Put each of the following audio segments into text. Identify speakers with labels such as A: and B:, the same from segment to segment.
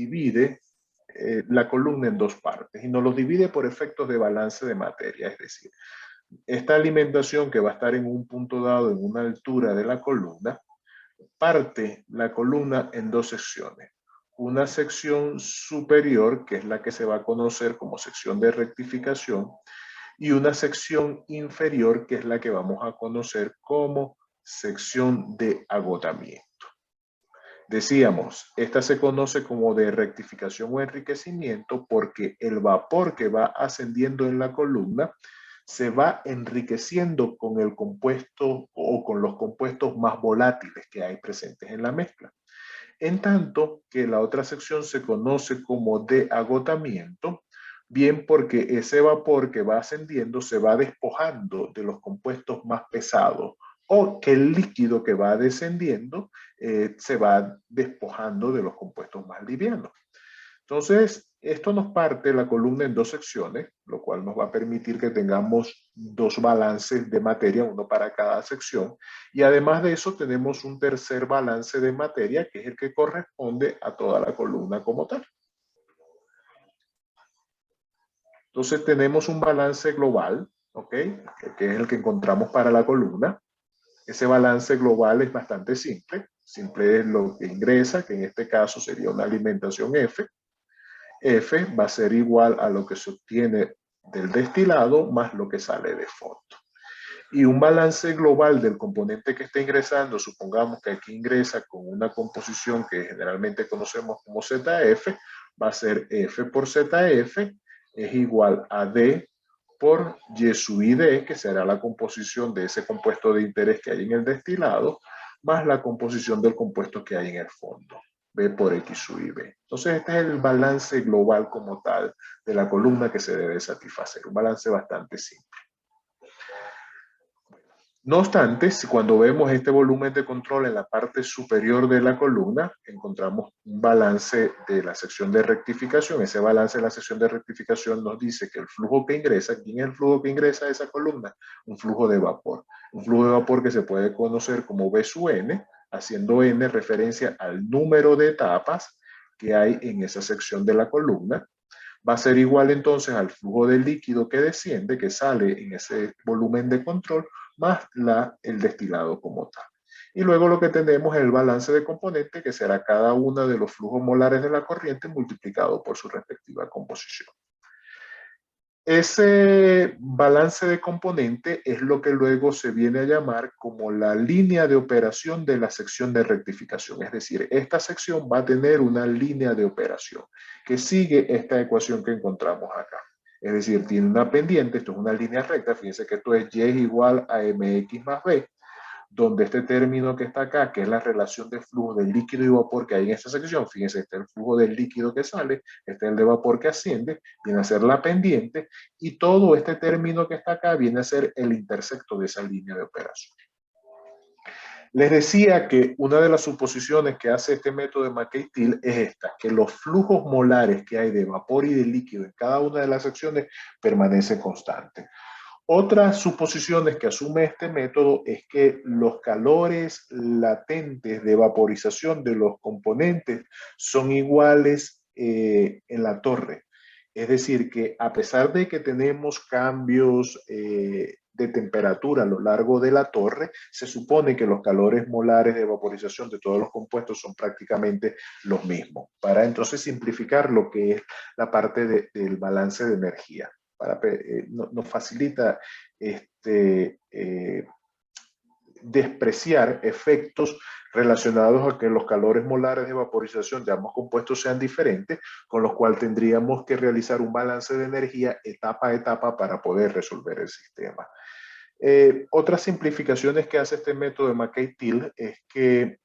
A: divide la columna en dos partes y nos los divide por efectos de balance de materia, es decir, esta alimentación que va a estar en un punto dado en una altura de la columna, parte la columna en dos secciones. Una sección superior, que es la que se va a conocer como sección de rectificación, y una sección inferior, que es la que vamos a conocer como sección de agotamiento. Decíamos, esta se conoce como de rectificación o enriquecimiento porque el vapor que va ascendiendo en la columna se va enriqueciendo con el compuesto o con los compuestos más volátiles que hay presentes en la mezcla. En tanto que la otra sección se conoce como de agotamiento, bien porque ese vapor que va ascendiendo se va despojando de los compuestos más pesados o que el líquido que va descendiendo se va despojando de los compuestos más livianos. Entonces, esto nos parte la columna en dos secciones, lo cual nos va a permitir que tengamos dos balances de materia, uno para cada sección. Y además de eso, tenemos un tercer balance de materia, que es el que corresponde a toda la columna como tal. Entonces, tenemos un balance global, ¿ok? Que es el que encontramos para la columna. Ese balance global es bastante simple. Simple es lo que ingresa, que en este caso sería una alimentación F. F va a ser igual a lo que se obtiene del destilado más lo que sale de fondo. Y un balance global del componente que está ingresando, supongamos que aquí ingresa con una composición que generalmente conocemos como ZF, va a ser F por ZF es igual a D por Y sub I D, que será la composición de ese compuesto de interés que hay en el destilado, más la composición del compuesto que hay en el fondo. B por X sub I B. Entonces este es el balance global como tal de la columna que se debe satisfacer. Un balance bastante simple. No obstante, si cuando vemos este volumen de control en la parte superior de la columna, encontramos un balance de la sección de rectificación. Ese balance de la sección de rectificación nos dice que el flujo que ingresa, ¿quién es el flujo que ingresa a esa columna? Un flujo de vapor. Un flujo de vapor que se puede conocer como V sub N, haciendo N referencia al número de etapas que hay en esa sección de la columna. Va a ser igual entonces al flujo de líquido que desciende, que sale en ese volumen de control, más el destilado como tal. Y luego lo que tenemos es el balance de componente, que será cada uno de los flujos molares de la corriente multiplicado por su respectiva composición. Ese balance de componente es lo que luego se viene a llamar como la línea de operación de la sección de rectificación. Es decir, esta sección va a tener una línea de operación que sigue esta ecuación que encontramos acá. Es decir, tiene una pendiente, esto es una línea recta, fíjense que esto es Y es igual a MX más B, donde este término que está acá, que es la relación de flujo del líquido y vapor que hay en esta sección, fíjense, este es el flujo del líquido que sale, este es el de vapor que asciende, viene a ser la pendiente, y todo este término que está acá viene a ser el intersecto de esa línea de operación. Les decía que una de las suposiciones que hace este método de McKay-Thiele es esta, que los flujos molares que hay de vapor y de líquido en cada una de las secciones permanece constante. Otras suposiciones que asume este método es que los calores latentes de vaporización de los componentes son iguales en la torre. Es decir, que a pesar de que tenemos cambios de temperatura a lo largo de la torre, se supone que los calores molares de vaporización de todos los compuestos son prácticamente los mismos, para entonces simplificar lo que es la parte del balance de energía. Nos facilita despreciar efectos relacionados a que los calores molares de vaporización de ambos compuestos sean diferentes, con lo cual tendríamos que realizar un balance de energía etapa a etapa para poder resolver el sistema. Otras simplificaciones que hace este método de McKay-Thiele es que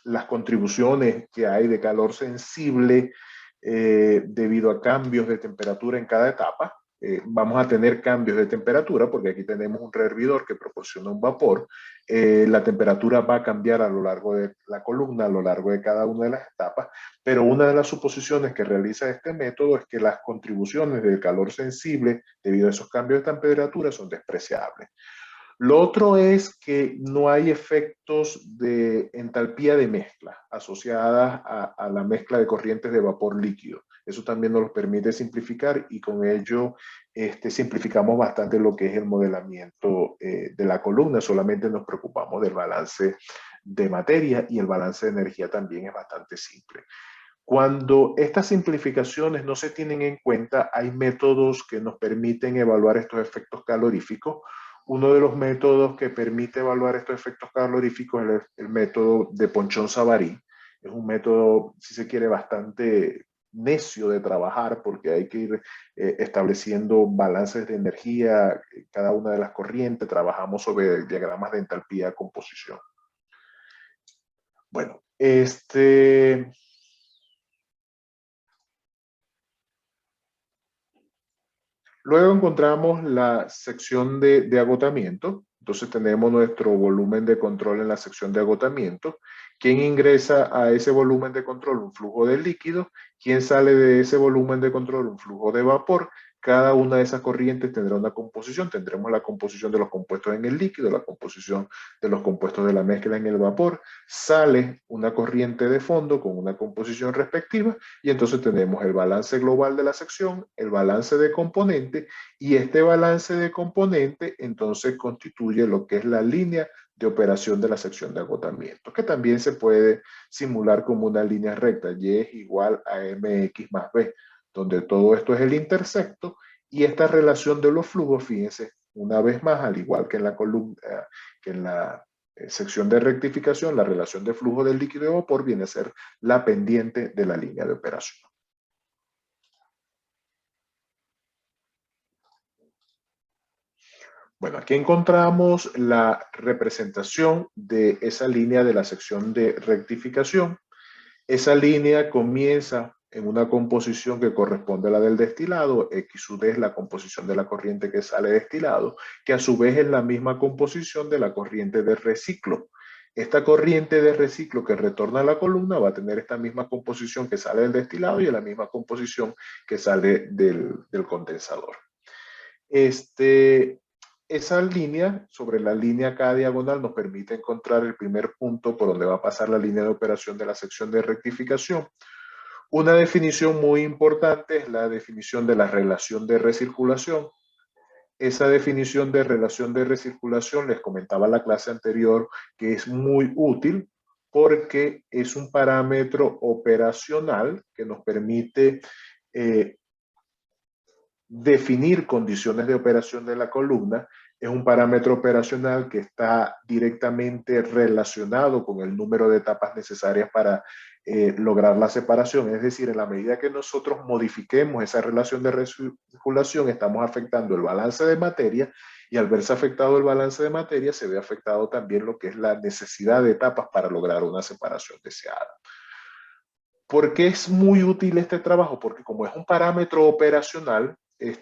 A: las contribuciones que hay de calor sensible debido a cambios de temperatura en cada etapa, vamos a tener cambios de temperatura porque aquí tenemos un rehervidor que proporciona un vapor. La temperatura va a cambiar a lo largo de la columna, a lo largo de cada una de las etapas, pero una de las suposiciones que realiza este método es que las contribuciones del calor sensible debido a esos cambios de temperatura son despreciables. Lo otro es que no hay efectos de entalpía de mezcla asociadas a la mezcla de corrientes de vapor líquido. Eso también nos permite simplificar y con ello simplificamos bastante lo que es el modelamiento de la columna. Solamente nos preocupamos del balance de materia y el balance de energía también es bastante simple. Cuando estas simplificaciones no se tienen en cuenta, hay métodos que nos permiten evaluar estos efectos caloríficos. Uno de los métodos que permite evaluar estos efectos caloríficos es el método de Ponchon-Savary. Es un método, si se quiere, bastante necio de trabajar porque hay que ir estableciendo balances de energía, cada una de las corrientes, trabajamos sobre diagramas de entalpía de composición. Bueno, luego encontramos la sección de agotamiento. Entonces tenemos nuestro volumen de control en la sección de agotamiento. ¿Quién ingresa a ese volumen de control? Un flujo de líquido. ¿Quién sale de ese volumen de control? Un flujo de vapor. Cada una de esas corrientes tendrá una composición. Tendremos la composición de los compuestos en el líquido, la composición de los compuestos de la mezcla en el vapor. Sale una corriente de fondo con una composición respectiva y entonces tenemos el balance global de la sección, el balance de componente y este balance de componente entonces constituye lo que es la línea de operación de la sección de agotamiento, que también se puede simular como una línea recta. Y es igual a mx más b, donde todo esto es el intersecto y esta relación de los flujos, fíjense, una vez más, al igual que en la columna, que en la sección de rectificación, la relación de flujo del líquido de vapor viene a ser la pendiente de la línea de operación. Bueno, aquí encontramos la representación de esa línea de la sección de rectificación. Esa línea comienza en una composición que corresponde a la del destilado, X sub D es la composición de la corriente que sale destilado, que a su vez es la misma composición de la corriente de reciclo. Esta corriente de reciclo que retorna a la columna va a tener esta misma composición que sale del destilado y la misma composición que sale del condensador. Este, esa línea, sobre la línea K diagonal, nos permite encontrar el primer punto por donde va a pasar la línea de operación de la sección de rectificación. Una definición muy importante es la definición de la relación de recirculación. Esa definición de relación de recirculación, les comentaba en la clase anterior, que es muy útil porque es un parámetro operacional que nos permite definir condiciones de operación de la columna. Es un parámetro operacional que está directamente relacionado con el número de etapas necesarias para lograr la separación. Es decir, en la medida que nosotros modifiquemos esa relación de recirculación, estamos afectando el balance de materia y al verse afectado el balance de materia, se ve afectado también lo que es la necesidad de etapas para lograr una separación deseada. ¿Por qué es muy útil este trabajo? Porque como es un parámetro operacional,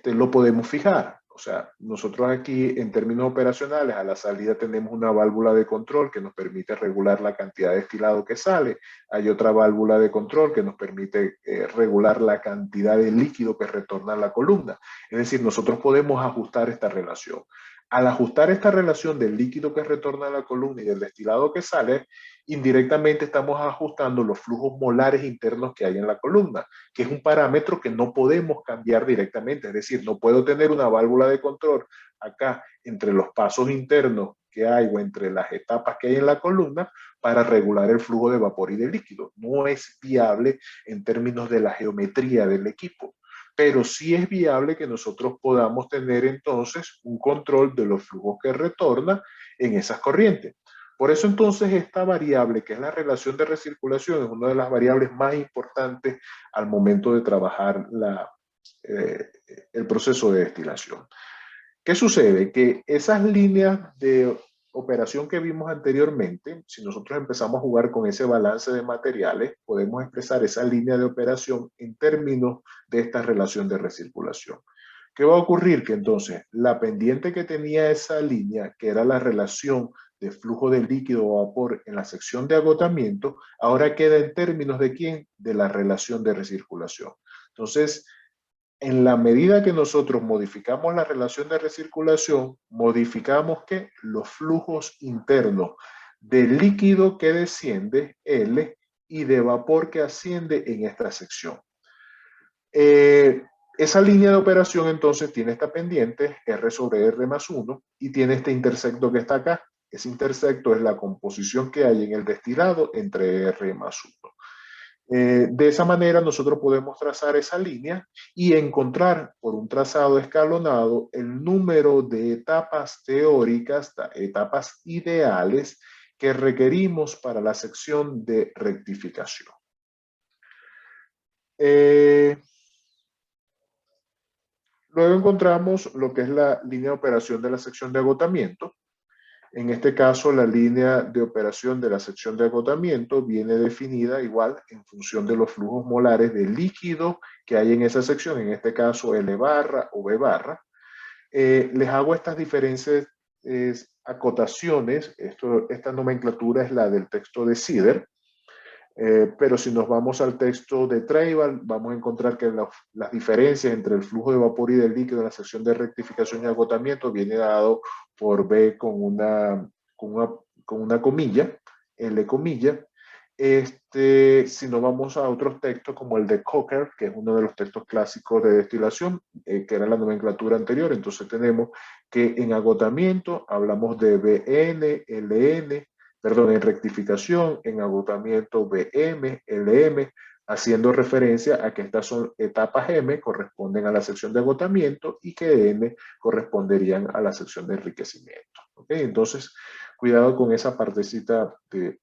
A: lo podemos fijar. O sea, nosotros aquí en términos operacionales a la salida tenemos una válvula de control que nos permite regular la cantidad de destilado que sale. Hay otra válvula de control que nos permite regular la cantidad de líquido que retorna a la columna. Es decir, nosotros podemos ajustar esta relación. Al ajustar esta relación del líquido que retorna a la columna y del destilado que sale, indirectamente estamos ajustando los flujos molares internos que hay en la columna, que es un parámetro que no podemos cambiar directamente. Es decir, no puedo tener una válvula de control acá entre los pasos internos que hay o entre las etapas que hay en la columna para regular el flujo de vapor y de líquido. No es viable en términos de la geometría del equipo, pero sí es viable que nosotros podamos tener entonces un control de los flujos que retorna en esas corrientes. Por eso entonces esta variable, que es la relación de recirculación, es una de las variables más importantes al momento de trabajar eh, el proceso de destilación. ¿Qué sucede? Que esas líneas de operación que vimos anteriormente, si nosotros empezamos a jugar con ese balance de materiales, podemos expresar esa línea de operación en términos de esta relación de recirculación. ¿Qué va a ocurrir? Que entonces la pendiente que tenía esa línea, que era la relación de flujo de líquido o vapor en la sección de agotamiento, ahora queda en términos de quién? De la relación de recirculación. Entonces, En la medida que nosotros modificamos la relación de recirculación, modificamos que los flujos internos de líquido que desciende, L, y de vapor que asciende en esta sección. Eh, esa línea de operación entonces tiene esta pendiente, R sobre R más 1, y tiene este intersecto que está acá. Ese intersecto es la composición que hay en el destilado entre R más 1. De esa manera nosotros podemos trazar esa línea y encontrar por un trazado escalonado el número de etapas teóricas, etapas ideales que requerimos para la sección de rectificación. Luego encontramos lo que es la línea de operación de la sección de agotamiento. En este caso, la línea de operación de la sección de agotamiento viene definida igual en función de los flujos molares de líquido que hay en esa sección, en este caso L barra o B barra. Les hago estas diferentes acotaciones. Esta nomenclatura es la del texto de Sider. Pero si nos vamos al texto de Treibel, vamos a encontrar que las diferencias entre el flujo de vapor y del líquido en la sección de rectificación y agotamiento viene dado por B con una comilla, L comilla. Si nos vamos a otros textos como el de Cocker, que es uno de los textos clásicos de destilación, que era la nomenclatura anterior, entonces tenemos que en agotamiento hablamos de BN, LN, perdón, en rectificación, en agotamiento BM, LM, haciendo referencia a que estas son etapas M, corresponden a la sección de agotamiento y que N corresponderían a la sección de enriquecimiento. ¿Okay? Entonces, cuidado con esa partecita de